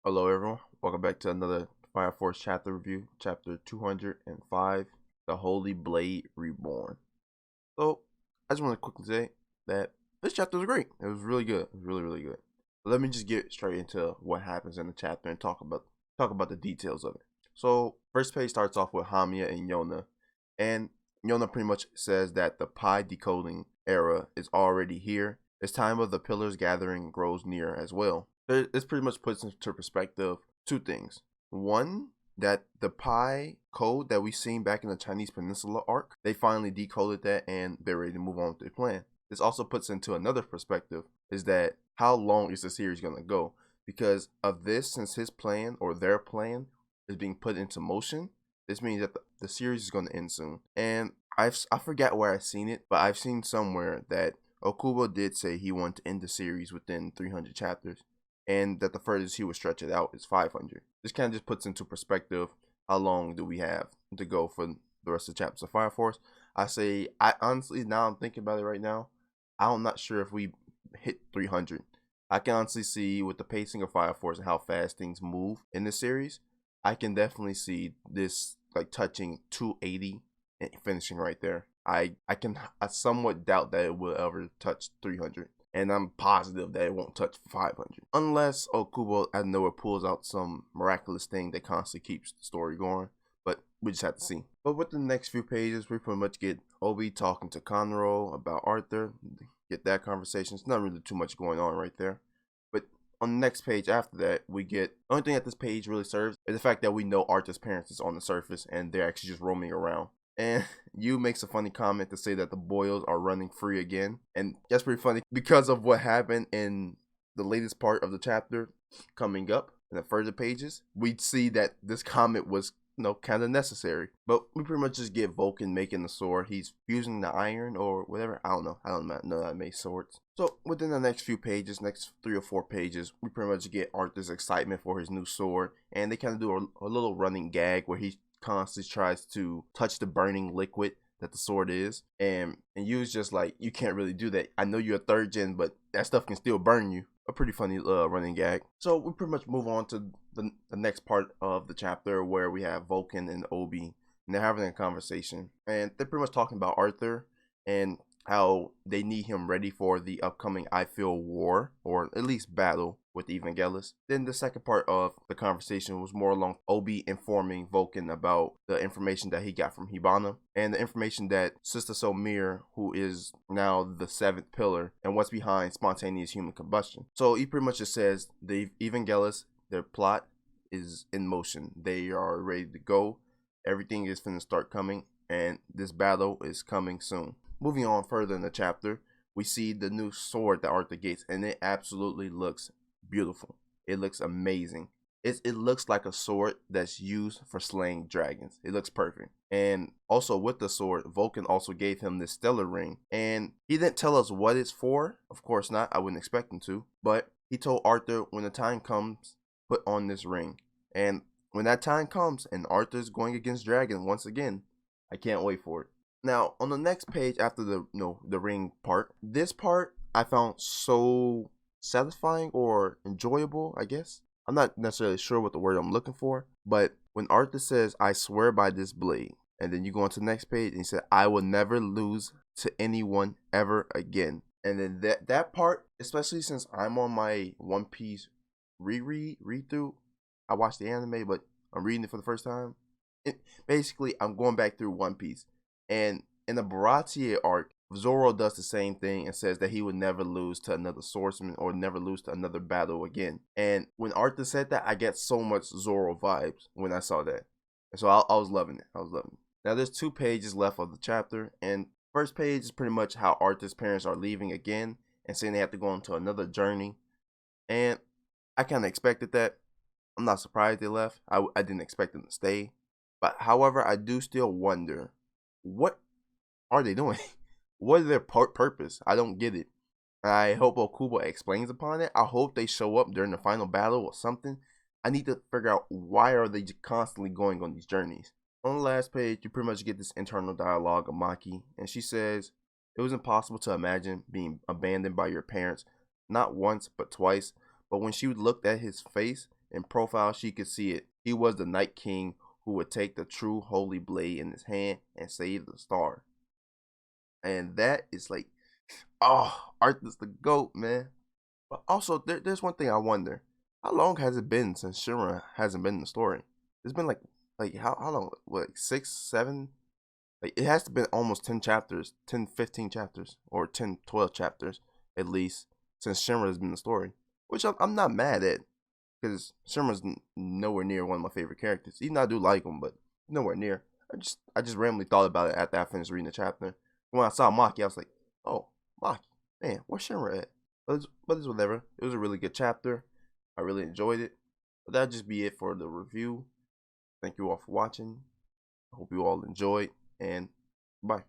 Hello, everyone. Welcome back to another Fire Force chapter review, chapter 205, The Holy Blade Reborn. So, I just want to quickly say that this chapter was great. It was really good. It was really, really good. But let me just get straight into what happens in the chapter and talk about the details of it. So, first page starts off with Hamiya and Yona, and Yona pretty much says that the Pi decoding era is already here. As time of the Pillars gathering grows near as well. This pretty much puts into perspective two things. One, that the Pi code that we seen back in the Chinese Peninsula arc, they finally decoded that and they're ready to move on with their plan. This also puts into another perspective is that how long is the series gonna go? Because of this, since his plan or their plan is being put into motion, this means that the series is gonna end soon. And I forget where I've seen it, but I've seen somewhere that Okubo did say he wanted to end the series within 300 chapters, and that the furthest he would stretch it out is 500. This kind of just puts into perspective how long do we have to go for the rest of the chapters of Fire Force. I honestly, now I'm thinking about it right now, I'm not sure if we hit 300. I can honestly see with the pacing of Fire Force and how fast things move in this series, I can definitely see this like touching 280 and finishing right there. I somewhat doubt that it will ever touch 300, and I'm positive that it won't touch 500 unless Okubo out of nowhere pulls out some miraculous thing that constantly keeps the story going. But we just have to see. But with the next few pages, we pretty much get Obi talking to Conroe about Arthur. Get that conversation. It's not really too much going on right there. But on the next page after that, we get the only thing that this page really serves is the fact that we know Arthur's parents is on the surface and they're actually just roaming around. And Yu makes a funny comment to say that the Boyles are running free again. And that's pretty funny because of what happened in the latest part of the chapter coming up in the further pages. We'd see that this comment was kind of necessary. But we pretty much just get Vulcan making the sword. He's fusing the iron or whatever. I don't know. I don't know how to make swords. So within the next few pages, next 3 or 4 pages, we pretty much get Arthur's excitement for his new sword. And they kind of do a little running gag where he constantly tries to touch the burning liquid that the sword is, and Yu's just like, you can't really do that. I know you're a third gen, but that stuff can still burn you. A pretty funny running gag. So we pretty much move on to the next part of the chapter where we have Vulcan and Obi, and they're having a conversation, and they're pretty much talking about Arthur and how they need him ready for the upcoming I Feel war, or at least battle with Evangelus. Then the second part of the conversation was more along Obi informing Vulcan about the information that he got from Hibana and the information that Sister Somir, who is now the seventh pillar, and what's behind spontaneous human combustion. So he pretty much just says the Evangelus, their plot is in motion. They are ready to go. Everything is finna start coming, and this battle is coming soon. Moving on further in the chapter, we see the new sword that Arthur gets, and it absolutely looks beautiful. It looks amazing. It looks like a sword that's used for slaying dragons. It looks perfect. And also with the sword, Vulcan also gave him this stellar ring. And he didn't tell us what it's for. Of course not. I wouldn't expect him to. But he told Arthur when the time comes, put on this ring. And when that time comes and Arthur's going against Dragon once again, I can't wait for it. Now, on the next page after the ring part, this part I found so satisfying or enjoyable, I guess. I'm not necessarily sure what the word I'm looking for, but when Arthur says, I swear by this blade, and then you go on to the next page and he said, I will never lose to anyone ever again. And then that part, especially since I'm on my One Piece read through, I watched the anime, but I'm reading it for the first time. Basically, I'm going back through One Piece. And in the Baratie arc, Zoro does the same thing and says that he would never lose to another swordsman or never lose to another battle again. And when Arthur said that, I get so much Zoro vibes when I saw that. And so I was loving it. I was loving it. Now there's 2 pages left of the chapter, and first page is pretty much how Arthur's parents are leaving again and saying they have to go on to another journey. And I kind of expected that. I'm not surprised they left. I didn't expect them to stay. But however, I do still wonder, what are they doing? What is their purpose? I don't get it. I hope Okubo explains upon it. I hope they show up during the final battle or something. I need to figure out why are they constantly going on these journeys. On the last page, you pretty much get this internal dialogue of Maki, and she says, it was impossible to imagine being abandoned by your parents, not once, but twice. But when she looked at his face, In profile, she could see it. He was the Night King who would take the true holy blade in his hand and save the star. And that is like, oh, Arthur's the GOAT, man. But also, there's one thing I wonder. How long has it been since Shinra hasn't been in the story? It's been like how long? What, like 6, 7? Like it has to been almost 10 chapters, 10, 15 chapters, or 10, 12 chapters at least since Shinra has been in the story. Which I'm not mad at, because Shinra's nowhere near one of my favorite characters. Even though I do like him, but nowhere near. I just randomly thought about it after I finished reading the chapter. When I saw Maki, I was like, oh, Maki, man, where's Shinra at? But it's whatever. It was a really good chapter. I really enjoyed it. But that'll just be it for the review. Thank you all for watching. I hope you all enjoyed, and bye.